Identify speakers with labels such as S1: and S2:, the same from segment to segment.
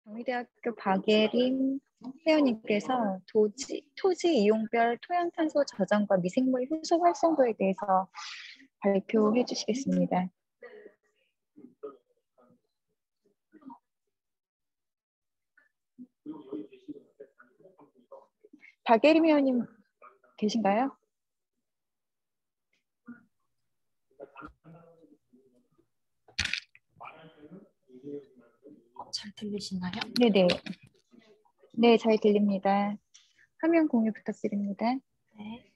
S1: 경희대학교 박예림 회원님께서 토지 이용별 토양탄소 저장과 미생물 효소 활성도에 대해서 발표해 주시겠습니다. 박예림 회원님 계신가요?
S2: 잘 들리시나요?
S1: 네네. 네, 잘 들립니다. 화면 공유 부탁드립니다.
S2: 네.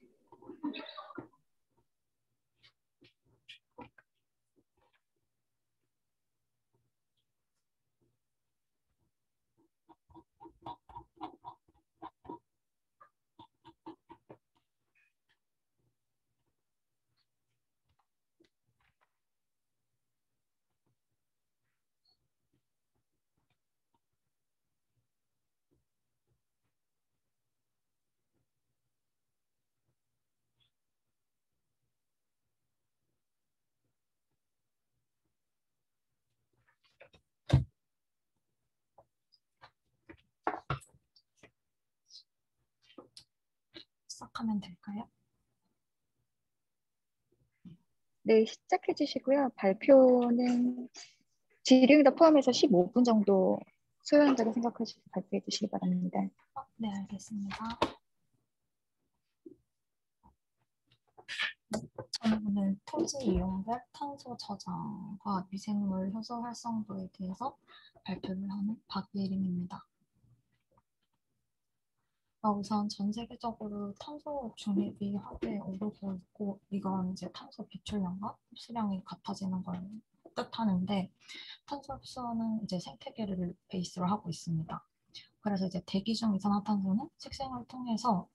S2: 시작하면 될까요?
S1: 네, 시작해 주시고요. 발표는 질의응답 포함해서 15분 정도 소요한다고 생각하시고 발표해 주시기 바랍니다.
S2: 네, 알겠습니다. 저는 오늘 토지 이용별 탄소 저장과 미생물 효소 활성도에 대해서 발표를 하는 박예림입니다. 우선 전 세계적으로 탄소 중립이 하루에 오르고 있고, 이건 이제 탄소 배출량과 흡수량이 같아지는 걸 뜻하는데, 탄소 흡수는 이제 생태계를 베이스로 하고 있습니다. 그래서 이제 대기 중 이산화탄소는 식생을 통해서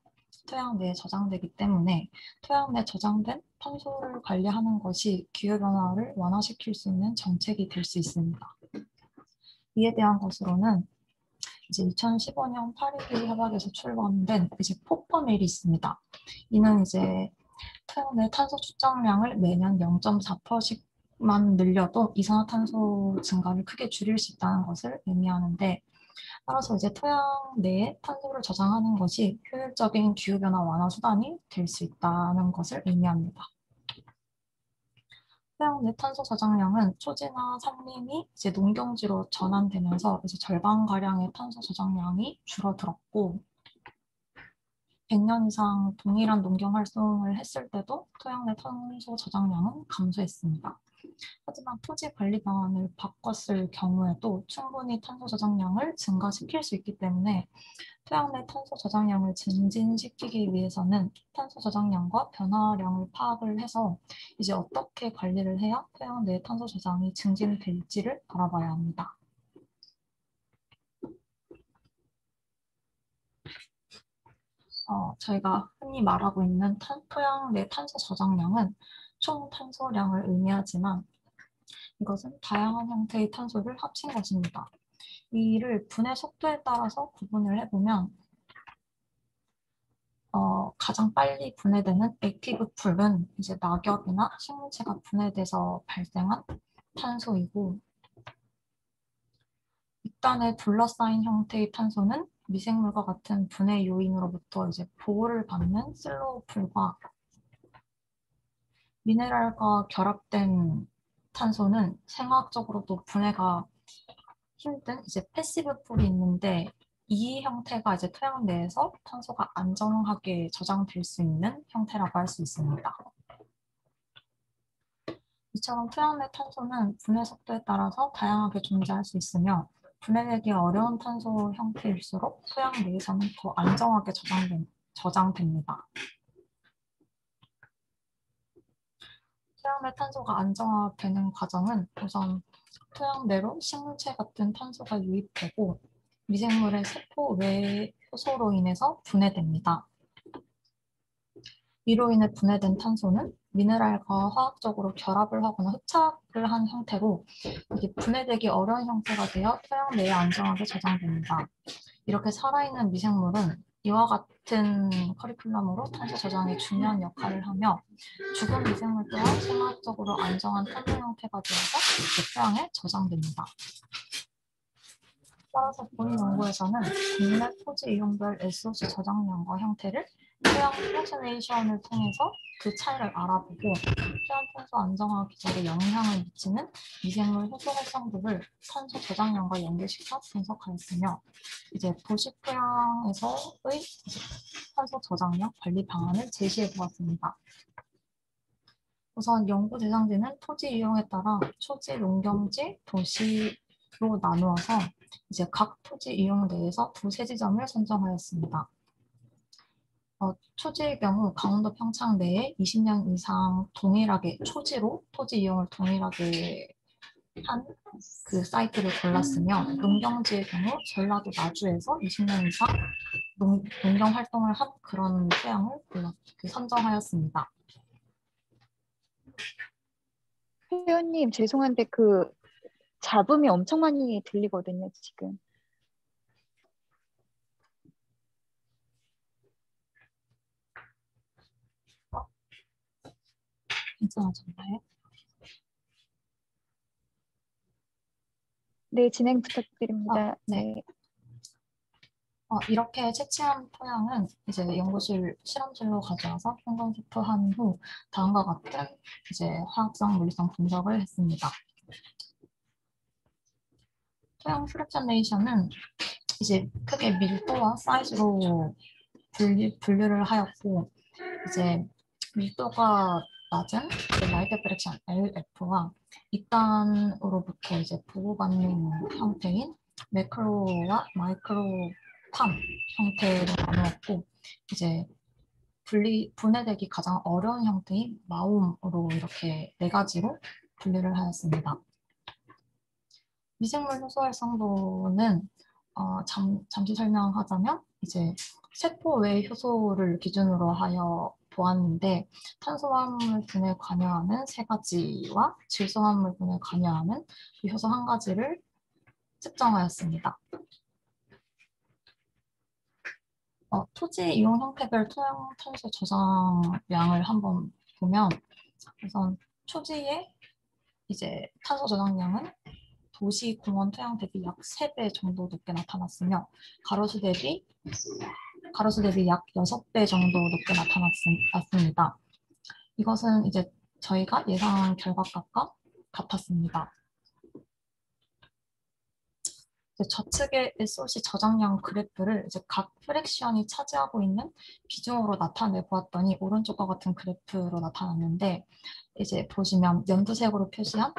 S2: 토양 내에 저장되기 때문에 토양 내에 저장된 탄소를 관리하는 것이 기후변화를 완화시킬 수 있는 정책이 될 수 있습니다. 이에 대한 것으로는 이제 2015년 파리기 협약에서 출범된 이제 포퍼멜이 있습니다. 이는 이제 토양 내 탄소 추정량을 매년 0.4%씩만 늘려도 이산화탄소 증가를 크게 줄일 수 있다는 것을 의미하는데, 따라서 이제 토양 내에 탄소를 저장하는 것이 효율적인 기후변화 완화 수단이 될 수 있다는 것을 의미합니다. 토양 내 탄소 저장량은 초지나 산림이 이제 농경지로 전환되면서 이제 절반가량의 탄소 저장량이 줄어들었고, 100년 이상 동일한 농경 활동을 했을 때도 토양 내 탄소 저장량은 감소했습니다. 하지만 토지 관리 방안을 바꿨을 경우에도 충분히 탄소 저장량을 증가시킬 수 있기 때문에 토양 내 탄소 저장량을 증진시키기 위해서는 탄소 저장량과 변화량을 파악을 해서 이제 어떻게 관리를 해야 토양 내 탄소 저장이 증진될지를 알아봐야 합니다. 저희가 흔히 말하고 있는 토양 내 탄소 저장량은 총 탄소량을 의미하지만, 이것은 다양한 형태의 탄소를 합친 것입니다. 이를 분해 속도에 따라서 구분을 해보면 가장 빨리 분해되는 액티브 풀은 이제 낙엽이나 식물체가 분해돼서 발생한 탄소이고, 윗단에 둘러싸인 형태의 탄소는 미생물과 같은 분해 요인으로부터 이제 보호를 받는 슬로우 풀과, 미네랄과 결합된 탄소는 생화학적으로도 분해가 힘든 이제 패시브 풀이 있는데, 이 형태가 이제 토양 내에서 탄소가 안정하게 저장될 수 있는 형태라고 할 수 있습니다. 이처럼 토양 내 탄소는 분해 속도에 따라서 다양하게 존재할 수 있으며, 분해되기 어려운 탄소 형태일수록 토양 내에서는 더 안정하게 저장됩니다. 토양 내 탄소가 안정화되는 과정은 우선 토양 내로 식물체 같은 탄소가 유입되고 미생물의 세포 외 효소로 인해서 분해됩니다. 이로 인해 분해된 탄소는 미네랄과 화학적으로 결합을 하거나 흡착을 한 형태로 이게 분해되기 어려운 형태가 되어 토양 내에 안정하게 저장됩니다. 이렇게 살아있는 미생물은 이와 같은 커리큘럼으로 탄소 저장에 중요한 역할을 하며, 죽은 미생물 또한 생화학적으로 안정한 탄소 형태가 되어서 토양에 저장됩니다. 따라서 본 연구에서는 국내 토지 이용별 SOC 저장량과 형태를 토양 프랙셔네이션을 통해서 그 차이를 알아보고 토양 탄소 안정화 기술에 영향을 미치는 미생물 효소 활성도를 탄소 저장량과 연계시켜 분석하였으며 이제 도시 토양에서의 탄소 저장량 관리 방안을 제시해 보았습니다. 우선 연구 대상지는 토지 이용에 따라 초지, 농경지, 도시로 나누어서 이제 각 토지 이용 내에서 두세 지점을 선정하였습니다. 초지의 경우 강원도 평창 내에 20년 이상 동일하게 초지로 토지 이용을 동일하게 한 그 사이트를 골랐으며 농경지의 경우 전라도 나주에서 20년 이상 농경 활동을 한 그런 토양을 선정하였습니다.
S1: 회원님, 죄송한데 그 잡음이 엄청 많이 들리거든요, 지금.
S2: 괜찮아졌나요?
S1: 네, 진행 부탁드립니다.
S2: 네.
S1: 네.
S2: 이렇게 채취한 토양은 이제 연구실 실험실로 가져와서 현장 투표한 후 다음과 같은 이제 화학성, 물리성 분석을 했습니다. 토양 프랙셔네이션은 이제 크게 밀도와 사이즈로 분류를 하였고 이제 밀도가 낮은 라이트 프랙션 LF와 2단으로부터 이제 보고받는 형태인 매크로와 마이크로 팜 형태로 나누었고 이제 분해되기 가장 어려운 형태인 마움으로 이렇게 네 가지로 분류를 하였습니다. 미생물 효소 활성도는 잠시 설명하자면 이제 세포 외 효소를 기준으로 하여 보았는데 탄소화합물 분해 관여하는 세 가지와 질소화합물 분해 관여하는 효소 한 가지를 측정하였습니다. 토지 이용 형태별 토양 탄소 저장량을 한번 보면 우선 초지의 이제 탄소 저장량은 도시 공원 토양 대비 약 3배 정도 높게 나타났으며 가로수 대비 약 6배 정도 높게 나타났습니다. 이것은 이제 저희가 예상한 결과값과 같았습니다. 좌측의 SOC 저장량 그래프를 이제 각 프랙션이 차지하고 있는 비중으로 나타내 보았더니 오른쪽과 같은 그래프로 나타났는데 이제 보시면 연두색으로 표시한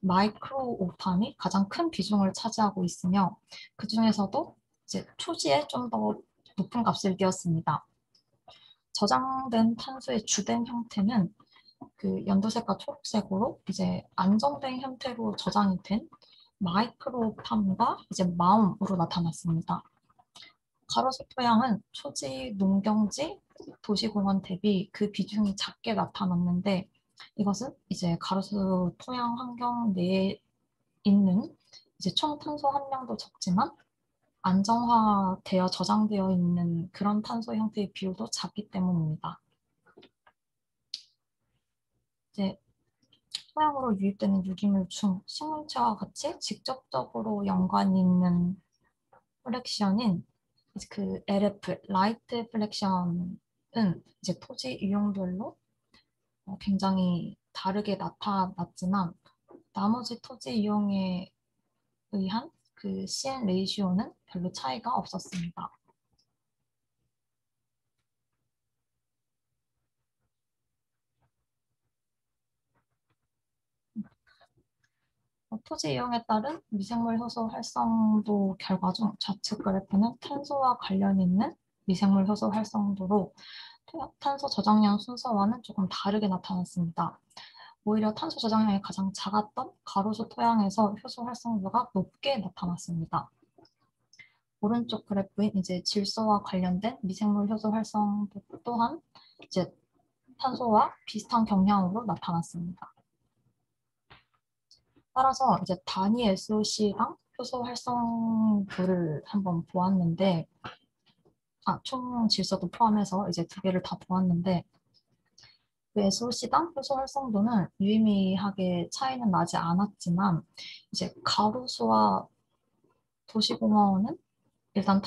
S2: 마이크로 오팜이 가장 큰 비중을 차지하고 있으며 그 중에서도 이제 초지에 좀 더 높은 값을 띄었습니다. 저장된 탄소의 주된 형태는 그 연두색과 초록색으로 이제 안정된 형태로 저장이 된 마이크로팜과 이제 마움으로 나타났습니다. 가로수 토양은 초지, 농경지, 도시공원 대비 그 비중이 작게 나타났는데 이것은 이제 가로수 토양 환경 내에 있는 이제 총 탄소 함량도 적지만 안정화되어 저장되어 있는 그런 탄소 형태의 비율도 작기 때문입니다. 이제 토양으로 유입되는 유기물 중 식물체와 같이 직접적으로 연관이 있는 플렉션인 그 LF, 라이트 플렉션은 이제 토지 유형별로 굉장히 다르게 나타났지만 나머지 토지 이용에 의한 그 CN 레이시오는 별로 차이가 없었습니다. 토지 이용에 따른 미생물 효소 활성도 결과 중 좌측 그래프는 탄소와 관련 있는 미생물 효소 활성도로 탄소 저장량 순서와는 조금 다르게 나타났습니다. 오히려 탄소 저장량이 가장 작았던 가로수 토양에서 효소 활성도가 높게 나타났습니다. 오른쪽 그래프인 이제 질소와 관련된 미생물 효소 활성도 또한 이제 탄소와 비슷한 경향으로 나타났습니다. 따라서 이제 단위 SOC랑 효소 활성도를 한번 보았는데, 총 질소도 포함해서 이제 두 개를 다 보았는데, 그 SOC당 효소 활성도는 유의미하게 차이는 나지 않았지만, 이제 가로수와 도시공원은 일단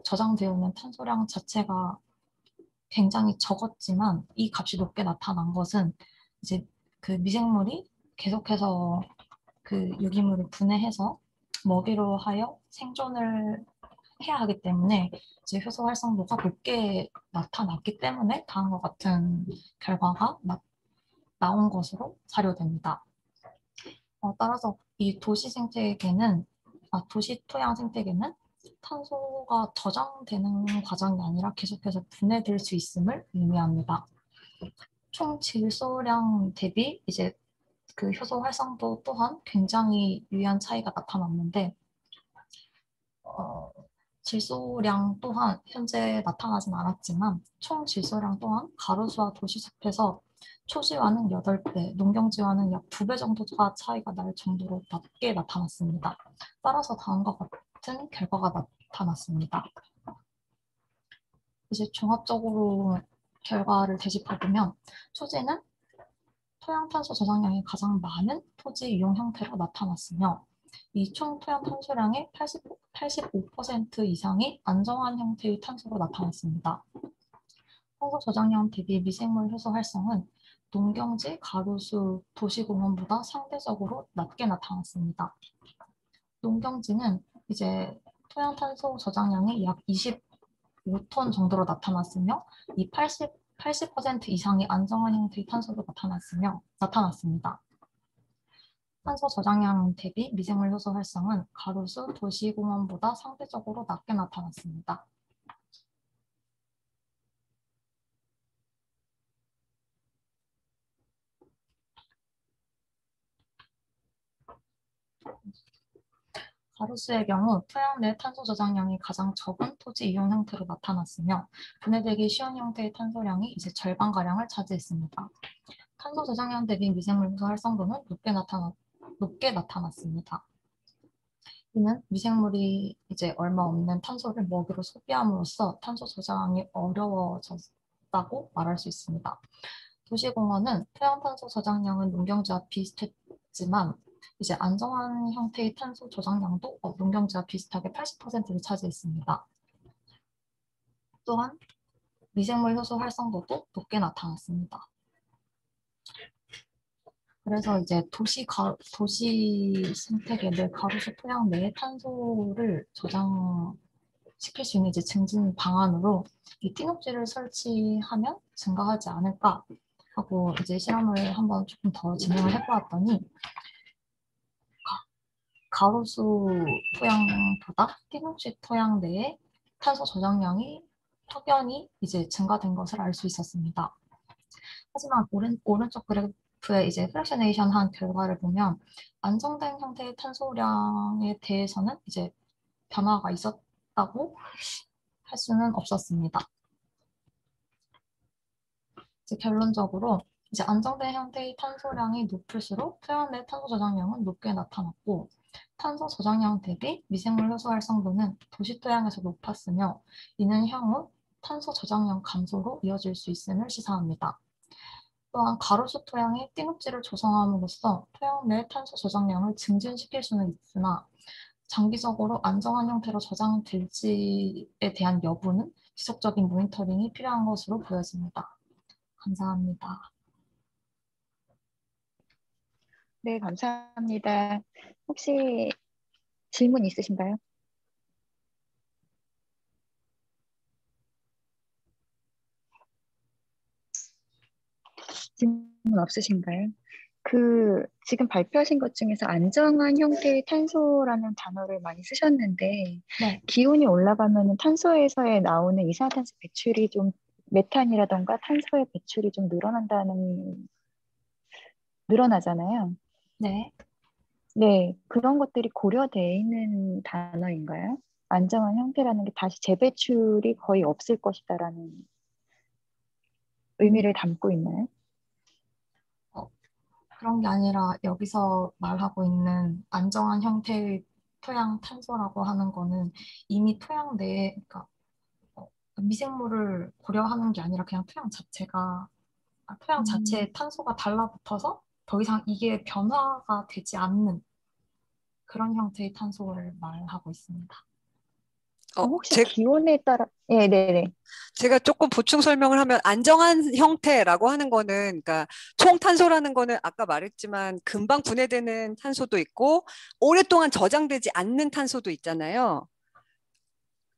S2: 저장되어 있는 탄소량 자체가 굉장히 적었지만 이 값이 높게 나타난 것은 이제 그 미생물이 계속해서 그 유기물을 분해해서 먹이로 하여 생존을 해야 하기 때문에 이제 효소 활성도가 높게 나타났기 때문에 다음과 같은 결과가 나온 것으로 사료됩니다. 따라서 이 도시 토양 생태계는 탄소가 저장되는 과정이 아니라 계속해서 분해될 수 있음을 의미합니다. 총 질소량 대비 이제 그 효소 활성도 또한 굉장히 유의한 차이가 나타났는데, 질소량 또한 현재 나타나진 않았지만 총 질소량 또한 가로수와 도시숲에서 초지와는 8배, 농경지와는 약 2배 정도가 차이가 날 정도로 낮게 나타났습니다. 따라서 다음과 같은 결과가 나타났습니다. 이제 종합적으로 결과를 되짚어보면 초지는 토양탄소 저장량이 가장 많은 토지 이용 형태로 나타났으며 이 총 토양 탄소량의 85% 이상이 안정한 형태의 탄소로 나타났습니다. 탄소 저장량 대비 미생물 효소 활성은 농경지, 가로수, 도시공원보다 상대적으로 낮게 나타났습니다. 농경지는 이제 토양 탄소 저장량이 약 25톤 정도로 나타났으며 이 80% 이상이 안정한 형태의 탄소로 나타났습니다. 탄소 저장량 대비 미생물 효소 활성은 가로수, 도시공원보다 상대적으로 낮게 나타났습니다. 가로수의 경우 토양 내 탄소 저장량이 가장 적은 토지 이용 형태로 나타났으며 분해되기 쉬운 형태의 탄소량이 이제 절반가량을 차지했습니다. 탄소 저장량 대비 미생물 효소 활성도는 높게 나타났습니다. 이는 미생물이 이제 얼마 없는 탄소를 먹이로 소비함으로써 탄소 저장이 어려워졌다고 말할 수 있습니다. 도시공원은 토양탄소 저장량은 농경지와 비슷했지만 이제 안정한 형태의 탄소 저장량도 농경지와 비슷하게 80%를 차지했습니다. 또한 미생물 효소 활성도도 높게 나타났습니다. 그래서 이제 도시 생태계를 가로수 토양 내에 탄소를 저장시킬 수 있는 이제 증진 방안으로 이 띵업지를 설치하면 증가하지 않을까 하고 이제 실험을 한번 조금 더 진행을 해보았더니 가로수 토양보다 띵업지 토양 내에 탄소 저장량이 확연히 이제 증가된 것을 알 수 있었습니다. 하지만 오른쪽 그래프에 이제 프랙셔네이션 한 결과를 보면 안정된 형태의 탄소량에 대해서는 이제 변화가 있었다고 할 수는 없었습니다. 이제 결론적으로 이제 안정된 형태의 탄소량이 높을수록 토양 내 탄소 저장량은 높게 나타났고 탄소 저장량 대비 미생물 효소 활성도는 도시 토양에서 높았으며 이는 향후 탄소 저장량 감소로 이어질 수 있음을 시사합니다. 또한 가로수 토양에 띵업지를 조성함으로써 토양 내 탄소 저장량을 증진시킬 수는 있으나 장기적으로 안정한 형태로 저장될지에 대한 여부는 지속적인 모니터링이 필요한 것으로 보여집니다. 감사합니다.
S1: 네, 감사합니다. 혹시 질문 있으신가요? 질문 없으신가요? 지금 발표하신 것 중에서 안정한 형태의 탄소라는 단어를 많이 쓰셨는데,
S2: 네,
S1: 기온이 올라가면 탄소에서 나오는 이산화탄소 배출이 좀, 메탄이라던가 탄소의 배출이 좀 늘어나잖아요.
S2: 네.
S1: 네, 그런 것들이 고려되어 있는 단어인가요? 안정한 형태라는 게 다시 재배출이 거의 없을 것이다라는
S2: 음,
S1: 의미를 담고 있나요?
S2: 어, 그런 게 아니라 여기서 말하고 있는 안정한 형태의 토양 탄소라고 하는 거는 이미 토양 내에, 그러니까 어, 미생물을 고려하는 게 아니라 그냥 토양
S1: 음,
S2: 자체에 탄소가 달라붙어서 더 이상 이게 변화가 되지 않는 그런 형태의 탄소를 말하고 있습니다.
S1: 혹시 기온에 따라, 네, 네, 네.
S3: 제가 조금 보충 설명을 하면 안정한 형태라고 하는 거는 그러니까 총탄소라는 거는 아까 말했지만 금방 분해되는 탄소도 있고 오랫동안 저장되지 않는 탄소도 있잖아요.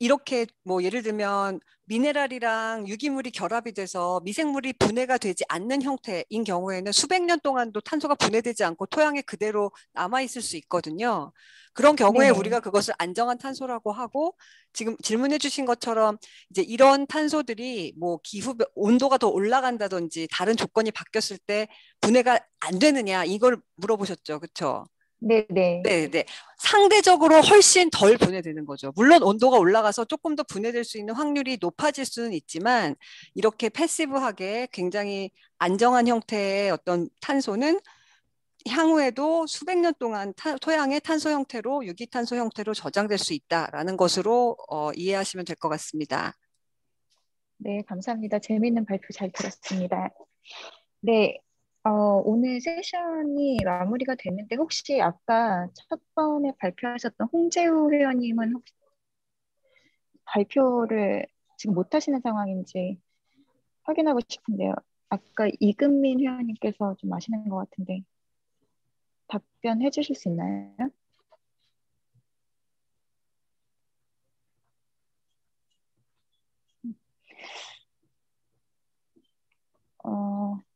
S3: 이렇게 뭐 예를 들면 미네랄이랑 유기물이 결합이 돼서 미생물이 분해가 되지 않는 형태인 경우에는 수백 년 동안도 탄소가 분해되지 않고 토양에 그대로 남아 있을 수 있거든요. 그런 경우에
S1: 네네.
S3: 우리가 그것을 안정한 탄소라고 하고 지금 질문해 주신 것처럼 이제 이런 탄소들이 뭐 기후 온도가 더 올라간다든지 다른 조건이 바뀌었을 때 분해가 안 되느냐 이걸 물어보셨죠. 그렇죠?
S1: 네네.
S3: 네, 네. 상대적으로 훨씬 덜 분해되는 거죠. 물론 온도가 올라가서 조금 더 분해될 수 있는 확률이 높아질 수는 있지만 이렇게 패시브하게 굉장히 안정한 형태의 어떤 탄소는 향후에도 수백 년 동안 토양의 탄소 형태로 유기탄소 형태로 저장될 수 있다라는 것으로 이해하시면 될 것 같습니다.
S1: 네, 감사합니다. 재미있는 발표 잘 들었습니다. 네, 오늘 세션이 마무리가 됐는데 혹시 아까 첫 번에 발표하셨던 홍재우 회원님은 혹시 발표를 지금 못 하시는 상황인지 확인하고 싶은데요. 아까 이금민 회원님께서 좀 아시는 것 같은데 답변해 주실 수 있나요?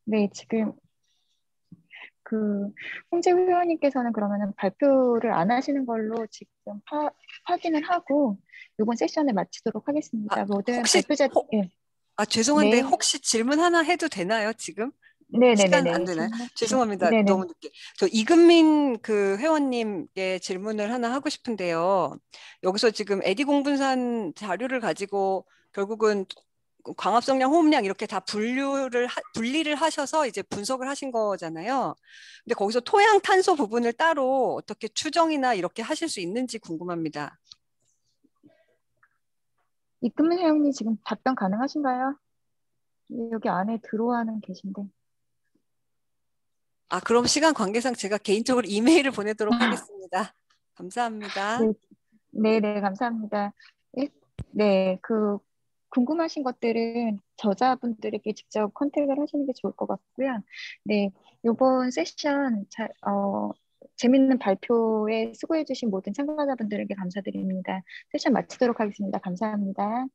S1: 네, 지금 그 홍재우 회원님께서는 그러면은 발표를 안 하시는 걸로 지금 확인을 하고 이번 세션을 마치도록
S3: 아,
S1: 하겠습니다. 모든
S3: 혹시
S1: 발표자, 예,
S3: 죄송한데
S1: 네,
S3: 혹시 질문 하나 해도 되나요, 지금? 시간 안
S1: 네네네네,
S3: 되나요?
S1: 질문해 주세요.
S3: 죄송합니다.
S1: 네네.
S3: 너무 늦게. 저 이금민 그 회원님께 질문을 하나 하고 싶은데요. 여기서 지금 에디 공분산 자료를 가지고 결국은 광합성량, 호흡량 이렇게 다 분리를 하셔서 이제 분석을 하신 거잖아요. 근데 거기서 토양 탄소 부분을 따로 어떻게 추정이나 이렇게 하실 수 있는지 궁금합니다.
S1: 이금민 회원님 지금 답변 가능하신가요? 여기 안에 들어와는 계신데.
S3: 그럼 시간 관계상 제가 개인적으로 이메일을 보내도록 하겠습니다. 감사합니다.
S1: 네, 네네, 감사합니다. 네, 궁금하신 것들은 저자분들에게 직접 컨택을 하시는 게 좋을 것 같고요. 네, 이번 세션 재밌는 발표에 수고해주신 모든 참가자분들에게 감사드립니다. 세션 마치도록 하겠습니다. 감사합니다.